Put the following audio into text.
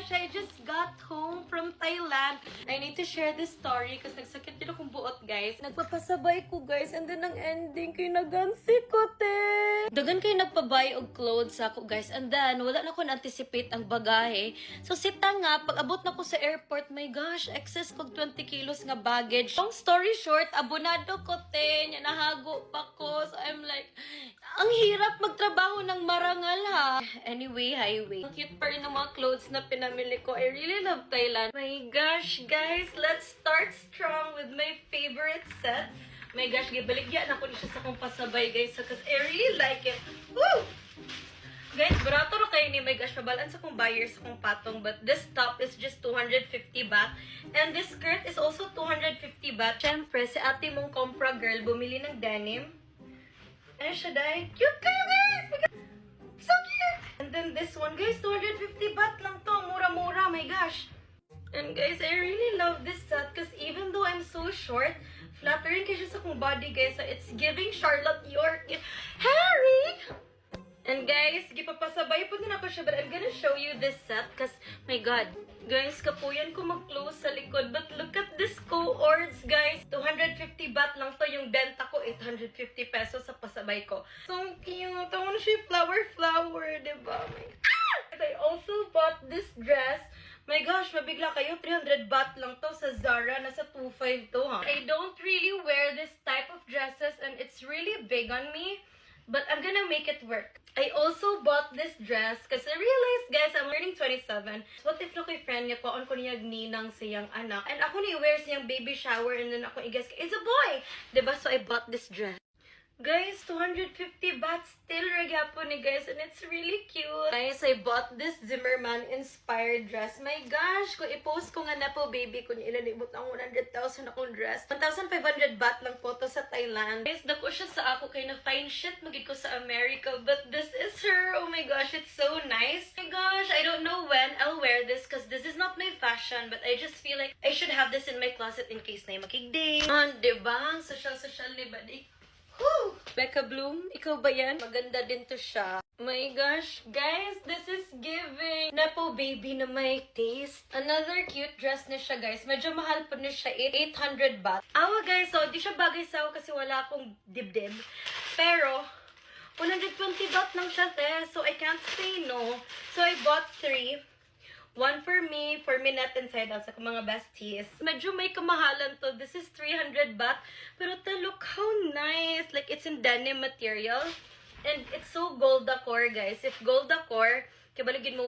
gosh, I just got home from Thailand. I need to share this story kasi nagsakit din akong buot, guys. Nagpapasabay ko, guys, and then ang ending kay nagansi ko, te. Dagan kayo nagpabay og clothes ako, guys, and then wala na ko na-anticipate ang bagahe. So, sita nga, pag abot na ko sa airport, my gosh, excess kog 20 kilos nga baggage. Long story short, abonado ko, te. Nya nahago pa ko. So, I'm like, ang hirap magtrabaho ng marangal, ha. Anyway, highway. Ang cute pa rin ng mga clothes na pinamili ko. I really love Thailand. My gosh, guys, let's start strong with my favorite set. My gosh, gibaligyan ako siya sa kong pasabay, guys, because I really like it. Woo! Guys, barato na kayo ni, my gosh, mabalan sa kong buyers sa kong patong, but this top is just 250 baht. And this skirt is also 250 baht. Siyempre, si ate mong compra girl, bumili ng denim. Ano siya, dahil? Cute kayo, guys! So cute! And then this one, guys, 250 baht lang to. Mura-mura, my gosh. And guys, I really love this set because even though I'm so short, flattering kasi sa kong body, guys. So it's giving Charlotte York. Harry! And guys, gipapasabay po din ako siya, but I'm gonna show you this set because, my God, guys, kapuyan ko mag-close sa likod. But look at this co-ords, guys. 250 baht lang to. Yung benta ko, 850 pesos sa pasabay ko. So cute. Ito mo na siya flower, diba? And I also bought this dress. My gosh, mabigla kayo. 300 baht lang to sa Zara. Nasa 2.5 to, ha? I don't really wear this type of dresses and it's really big on me. But I'm gonna make it work. I also bought this dress because I realized, guys, I'm turning 27. So what if na ko'y friend niya ko, on ko niya ninang siyang anak. And ako ni-wear siyang baby shower and then ako i-guess, it's a boy! Diba? So I bought this dress. Guys, 250 baht still regyapo ni guys and it's really cute. Guys, I bought this Zimmerman inspired dress. My gosh, kung i-post ko nga na po baby, kung ilanibot ang 100,000 akong dress. 1,500 baht lang po to sa Thailand. Guys, dako siya sa ako kay na fine shit magid ko sa America. But this is her. Oh my gosh, it's so nice. Oh my gosh, I don't know when I'll wear this because this is not my fashion. But I just feel like I should have this in my closet in case na makigday. Diba? Social ni badi. Woo! Becca Bloom, ikaw ba yan? Maganda din to siya. My gosh, guys, this is giving Nepo baby na may taste. Another cute dress na siya, guys. Medyo mahal po na siya, 800 baht. Awa, guys, so di siya bagay sa ako kasi wala akong dibdib. Pero, 120 baht lang siya, te. So, I can't say no. So, I bought 3. One for me net inside out sa mga besties. Medyo may kamahalan to. This is 300 baht. Pero look how nice. Like, it's in denim material. And it's so gold decor, guys. If gold decor, kabaligin mo